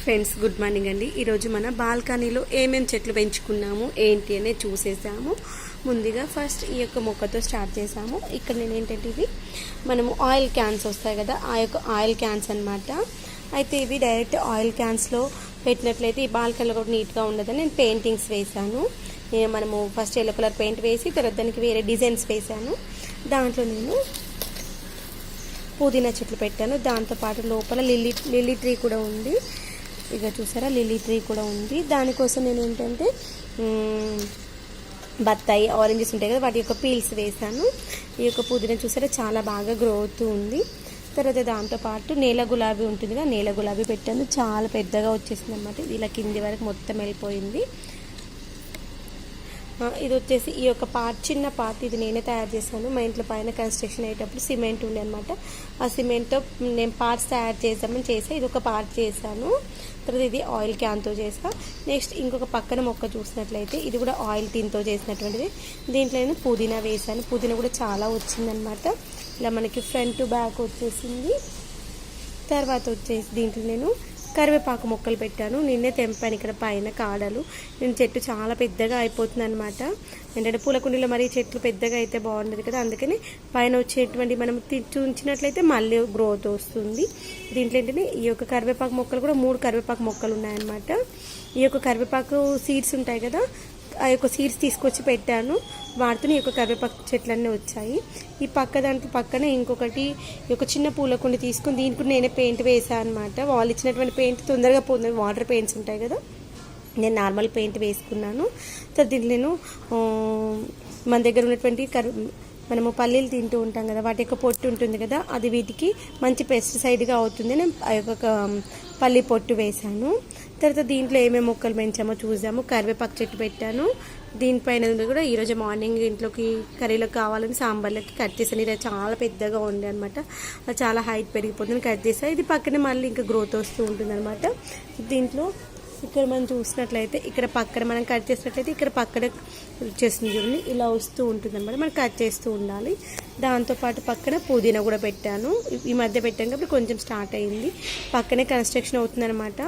Friends good morning అండి. ఈరోజు మన బాల్కనీలో ఏమేమి చెట్లు పెంచుకున్నాము ఏంటి అనేది చూసేసాము. ముందుగా ఫస్ట్ ఈ యొక్క మొక్కతో స్టార్ట్ చేసాము. ఇక్కడ నేను ఏంటంటే ఇవి మనము ఆయిల్ క్యాన్స్ వస్తాయి కదా, ఆ యొక్క ఆయిల్ క్యాన్స్ అనమాట. అయితే ఇవి డైరెక్ట్ ఆయిల్ క్యాన్స్లో పెట్టినట్లయితే ఈ బాల్కనీలో కూడా నీట్గా ఉండదని నేను పెయింటింగ్స్ వేసాను. మనము ఫస్ట్ ఎల్లో కలర్ పెయింట్ వేసి తర్వాత దానికి వేరే డిజైన్స్ వేసాను. దాంట్లో నేను పుదీనా చెట్లు పెట్టాను. దాంతోపాటు లోపల లిల్లీ ట్రీ కూడా ఉంది. ఇక చూసారా, లిల్లీ ట్రీ కూడా ఉంది. దానికోసం నేను ఏంటంటే బత్తాయి ఆరెంజెస్ ఉంటాయి కదా, వాటి యొక్క పీల్స్ వేసాను. ఈ యొక్క పుదీనా చూసారా చాలా బాగా గ్రో అవుతూ ఉంది. తర్వాత దాంతోపాటు నేల గులాబీ ఉంటుంది కదా, నేల గులాబీ పెట్టాను. చాలా పెద్దగా వచ్చేసింది అనమాట. ఇలా కింది వరకు మొత్తం వెళ్ళిపోయింది. ఇది వచ్చేసి ఈ యొక్క పార్ట్, చిన్న పార్ట్ ఇది నేనే తయారు చేశాను. మా ఇంట్లో పైన కన్స్ట్రక్షన్ అయ్యేటప్పుడు సిమెంట్ ఉండే అనమాట. ఆ సిమెంట్తో నేను పార్ట్స్ తయారు చేద్దామని ఇది ఒక పార్ట్ చేశాను. తర్వాత ఇది ఆయిల్ క్యాన్తో చేసా. నెక్స్ట్ ఇంకొక పక్కన మొక్క చూసినట్లయితే ఇది కూడా ఆయిల్ టీన్తో చేసినటువంటిది. దీంట్లో నేను పుదీనా వేసాను. పుదీనా కూడా చాలా వచ్చిందనమాట. ఇలా మనకి ఫ్రంట్ బ్యాక్ వచ్చేసింది. తర్వాత వచ్చేసి దీంట్లో నేను కరివేపాకు మొక్కలు పెట్టాను. నిన్నే తెంపాను ఇక్కడ పైన కాడలు. నేను చెట్టు చాలా పెద్దగా అయిపోతుంది అనమాట. ఏంటంటే పూల కుండీలో మరీ చెట్లు పెద్దగా అయితే బాగుండదు కదా, అందుకని పైన వచ్చేటువంటి మనం ఉంచినట్లయితే మళ్ళీ గ్రోత్ వస్తుంది. దీంట్లో ఏంటంటే ఈ యొక్క కరివేపాకు మొక్కలు కూడా 3 కరివేపాకు మొక్కలు ఉన్నాయన్నమాట. ఈ యొక్క కరివేపాకు సీడ్స్ ఉంటాయి కదా, ఆ యొక్క సీడ్స్ తీసుకొచ్చి పెట్టాను. వాటితో ఈ యొక్క కరివేపాకు చెట్లన్నీ వచ్చాయి. ఈ దాంట్లో పక్కనే ఇంకొకటి ఈ యొక్క చిన్న పూల కుండి తీసుకుని దీనికి కూడా నేనే పెయింట్ వేసాను అనమాట. వాళ్ళు ఇచ్చినటువంటి పెయింట్ తొందరగా పోతుంది, వాటర్ పెయింట్స్ ఉంటాయి కదా, నేను నార్మల్ పెయింట్ వేసుకున్నాను. తర్వాత దీంట్లో నేను మన దగ్గర ఉన్నటువంటి మనము పల్లీలు తింటూ ఉంటాం కదా, వాటి యొక్క పొట్టు ఉంటుంది కదా, అది వీటికి మంచి పెస్టిసైడ్గా అవుతుంది. నేను ఆ యొక్క పల్లి పొట్టు వేశాను. తర్వాత దీంట్లో ఏమేమి మొక్కలు పెంచామో చూసాము. కరివేపాకు చెట్టు పెట్టాను. దీనిపైన కూడా ఈరోజు మార్నింగ్ ఇంట్లోకి కర్రీలోకి కావాలని సాంబార్లోకి కట్ చేశాను. ఇది చాలా పెద్దగా ఉండే అనమాట, అది చాలా హైట్ పెరిగిపోతుంది, కట్ చేసా. ఇది పక్కనే మళ్ళీ ఇంకా గ్రోత్ వస్తూ ఉంటుంది అనమాట. దీంట్లో ఇక్కడ మనం చూసినట్లయితే ఇక్కడ పక్కన మనం కట్ చేసినట్లయితే ఇక్కడ పక్కన వచ్చేస్తుంది చూడండి, ఇలా వస్తూ ఉంటుంది అనమాట. మనం కట్ చేస్తూ ఉండాలి. దాంతోపాటు పక్కన పుదీనా కూడా పెట్టాను. ఈ మధ్య పెట్టాను కాబట్టి కొంచెం స్టార్ట్ అయ్యింది. పక్కనే కన్స్ట్రక్షన్ అవుతుంది అనమాట.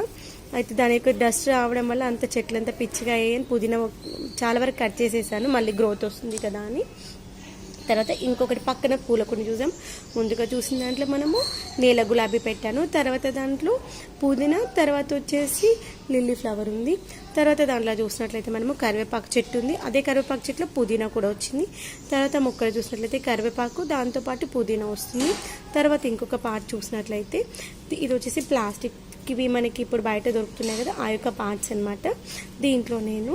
అయితే దాని యొక్క డస్ట్ రావడం వల్ల అంత చెట్లంతా పిచ్చిగా అయ్యాయని పుదీనా చాలా వరకు కట్ చేసేసాను, మళ్ళీ గ్రోత్ వస్తుంది కదా అని. తర్వాత ఇంకొకటి పక్కన పూల కుండి చూసాం. ముందుగా చూసిన దాంట్లో మనము నేల గులాబీ పెట్టాను. తర్వాత దాంట్లో పుదీనా, తర్వాత వచ్చేసి లిల్లీ ఫ్లవర్ ఉంది. తర్వాత దాంట్లో చూసినట్లయితే మనము కరివేపాకు చెట్టు ఉంది. అదే కరివేపాకు చెట్టులో పుదీనా కూడా వచ్చింది. తర్వాత మొక్కలు చూసినట్లయితే కరివేపాకు, దాంతోపాటు పుదీనా వస్తుంది. తర్వాత ఇంకొక పార్ట్ చూసినట్లయితే ఇది వచ్చేసి ప్లాస్టిక్, ఇవి మనకి ఇప్పుడు బయట దొరుకుతున్నాయి కదా, ఆ యొక్క పార్ట్స్ అనమాట. దీంట్లో నేను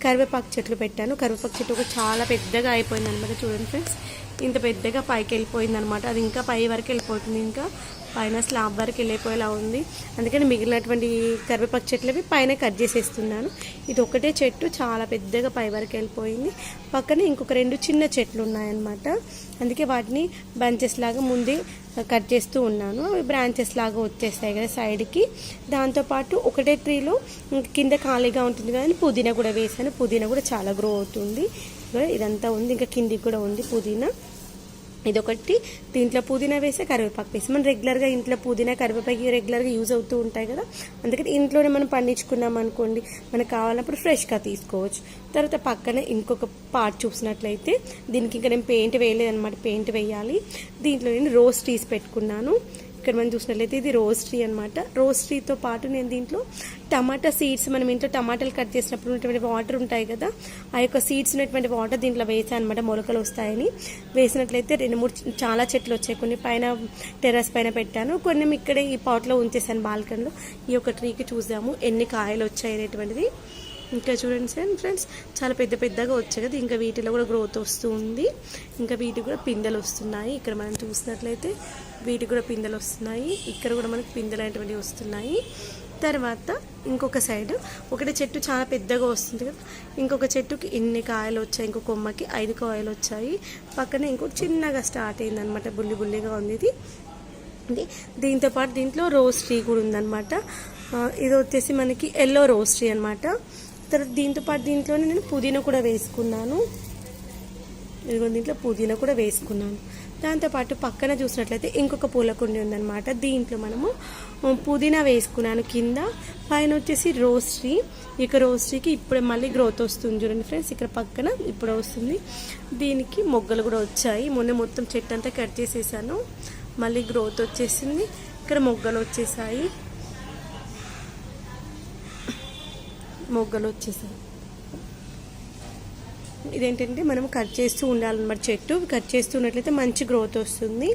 కరివేపాకు చెట్లు పెట్టాను. కరివేపాకు చెట్టు ఒక చాలా పెద్దగా అయిపోయింది అనమాట. చూడండి ఫ్రెండ్స్, ఇంత పెద్దగా పైకి వెళ్ళిపోయింది అనమాట. అది ఇంకా పై వరకు వెళ్ళిపోతుంది, ఇంకా పైన స్లాబ్ వరకు వెళ్ళిపోయేలా ఉంది. అందుకని మిగిలినటువంటి కరివేపాకు చెట్లవి పైన కట్ చేసేస్తున్నాను. ఇది ఒకటే చెట్టు చాలా పెద్దగా పై వరకు వెళ్ళిపోయింది. పక్కన ఇంకొక 2 చిన్న చెట్లు ఉన్నాయన్నమాట. అందుకే వాటిని బంచెస్ లాగా ముందే కట్ చేస్తూ ఉన్నాను. అవి బ్రాంచెస్ లాగా వచ్చేస్తాయి కదా సైడ్కి. దాంతోపాటు ఒకటే ట్రీలో కింద ఖాళీగా ఉంటుంది కదా, పుదీనా కూడా వేసాను. పుదీనా కూడా చాలా గ్రో అవుతుంది. ఇదంతా ఉంది, ఇంకా కిందికి కూడా ఉంది పుదీనా. ఇదొకటి. దీంట్లో పుదీనా వేసే కరివేపాకు వేసి మనం రెగ్యులర్గా ఇంట్లో పుదీనా కరివేపాకు రెగ్యులర్గా యూజ్ అవుతూ ఉంటాయి కదా, అందుకని ఇంట్లోనే మనం పండించుకున్నాం అనుకోండి, మనకు కావాలన్నప్పుడు ఫ్రెష్గా తీసుకోవచ్చు. తర్వాత పక్కన ఇంకొక పార్ట్ చూసినట్లయితే దీనికి ఇంకా నేను పెయింట్ వేయలేదన్నమాట, పెయింట్ వేయాలి. దీంట్లో నేను రోజ్ ట్రీస్ పెట్టుకున్నాను. ఇక్కడ మనం చూసినట్లయితే ఇది రోజ్ ట్రీ అనమాట. రోజ్ ట్రీతో పాటు నేను దీంట్లో టమాటా సీడ్స్, మనం ఇంట్లో టమాటాలు కట్ చేసినప్పుడు ఉన్నటువంటి వాటర్ ఉంటాయి కదా, ఆ యొక్క సీడ్స్ ఉన్నటువంటి వాటర్ దీంట్లో వేసాను అనమాట, మొలకలు వస్తాయని. వేసినట్లయితే 2-3 చాలా చెట్లు వచ్చాయి. కొన్ని పైన టెర్రస్ పైన పెట్టాను, కొన్ని ఇక్కడే ఈ పాట్లో ఉంచేసాను బాల్కనీలో. ఈ యొక్క ట్రీకి చూసాము ఎన్ని కాయలు వచ్చాయి అనేటువంటిది. ఇంకా చూడండి ఫ్రెండ్స్, చాలా పెద్దగా వచ్చాయి కదా, ఇంకా వీటిలో కూడా గ్రోత్ వస్తూ ఉంది. ఇంకా వీటికి కూడా పిందెలు వస్తున్నాయి. ఇక్కడ మనం చూసినట్లయితే వీటికి కూడా పిందెలు వస్తున్నాయి. ఇక్కడ కూడా మనకి పిందెలు అనేటువంటివి వస్తున్నాయి. తర్వాత ఇంకొక సైడ్ ఒకటి చెట్టు చాలా పెద్దగా వస్తుంది కదా, ఇంకొక చెట్టుకి ఇన్ని కాయలు వచ్చాయి. ఇంకో కొమ్మకి 5 కాయలు వచ్చాయి. పక్కన ఇంకొక చిన్నగా స్టార్ట్ అయింది అనమాట, బుల్లిగా ఉంది ఇది. దీంతోపాటు దీంట్లో రోజ్ ట్రీ కూడా ఉందన్నమాట. ఇది వచ్చేసి మనకి ఎల్లో రోజ్ ట్రీ అనమాట. తర్వాత దీంతోపాటు దీంట్లోనే నేను పుదీనా కూడా వేసుకున్నాను. ఇదిగో దీంట్లో పుదీనా కూడా వేసుకున్నాను. దాంతోపాటు పక్కన చూసినట్లయితే ఇంకొక పూల కుండి ఉందన్నమాట. దీంట్లో మనము పుదీనా వేసుకున్నాను కింద, పైన వచ్చేసి రోజ్ ట్రీ. ఇక రోజ్ ట్రీకి ఇప్పుడు మళ్ళీ గ్రోత్ వస్తుంది చూడండి ఫ్రెండ్స్, ఇక్కడ పక్కన ఇప్పుడు వస్తుంది. దీనికి మొగ్గలు కూడా వచ్చాయి. మొన్న మొత్తం చెట్టు అంతా కట్ చేసేసాను, మళ్ళీ గ్రోత్ వచ్చేసింది. ఇక్కడ మొగ్గలు వచ్చేసాయి, మొగ్గలు వచ్చేసాయి. ఇదేంటంటే మనం కట్ చేస్తూ ఉండాలన్నమాట. చెట్టు కట్ చేస్తున్నట్లయితే మంచి గ్రోత్ వస్తుంది.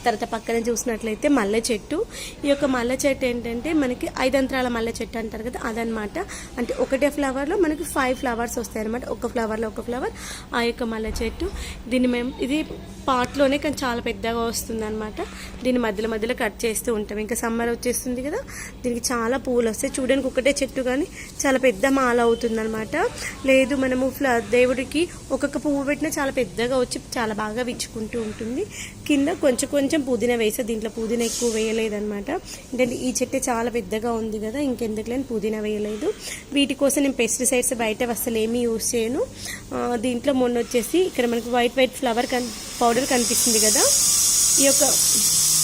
తర్వాత పక్కన చూసినట్లయితే మల్లె చెట్టు. ఈ యొక్క మల్లె చెట్టు ఏంటంటే మనకి 5 అంతరాల మల్లె చెట్టు అంటారు కదా, అదనమాట. అంటే ఒకటే ఫ్లవర్లో మనకి 5 ఫ్లవర్స్ వస్తాయి అనమాట, ఒక ఫ్లవర్లో ఒక ఫ్లవర్. ఆ యొక్క మల్లె చెట్టు దీన్ని మేము ఇది పాట్లోనే కానీ చాలా పెద్దగా వస్తుంది అనమాట. దీన్ని మధ్యలో మధ్యలో కట్ చేస్తూ ఉంటాం. ఇంకా సమ్మర్ వచ్చేస్తుంది కదా, దీనికి చాలా పూలు వస్తాయి. చూడడానికి ఒకటే చెట్టు కానీ చాలా పెద్ద మాల అవుతుంది అనమాట. లేదు మనము దేవుడికి ఒక్కొక్క పువ్వు పెట్టినా చాలా పెద్దగా వచ్చి చాలా బాగా విచ్చుకుంటూ ఉంటుంది. కింద కొంచెం కొంచెం పుదీనా వేసా, దీంట్లో పుదీనా ఎక్కువ వేయలేదన్నమాట. ఎందుకంటే ఈ చెట్టు చాలా పెద్దగా ఉంది కదా, ఇంకెందుకు లేని పుదీనా వేయలేదు. వీటి కోసం నేను పెస్టిసైడ్స్ బయట అసలు ఏమీ యూజ్ చేయను. దీంట్లో మొన్న వచ్చేసి ఇక్కడ మనకు వైట్ ఫ్లవర్ పౌడర్ కనిపిస్తుంది కదా, ఈ యొక్క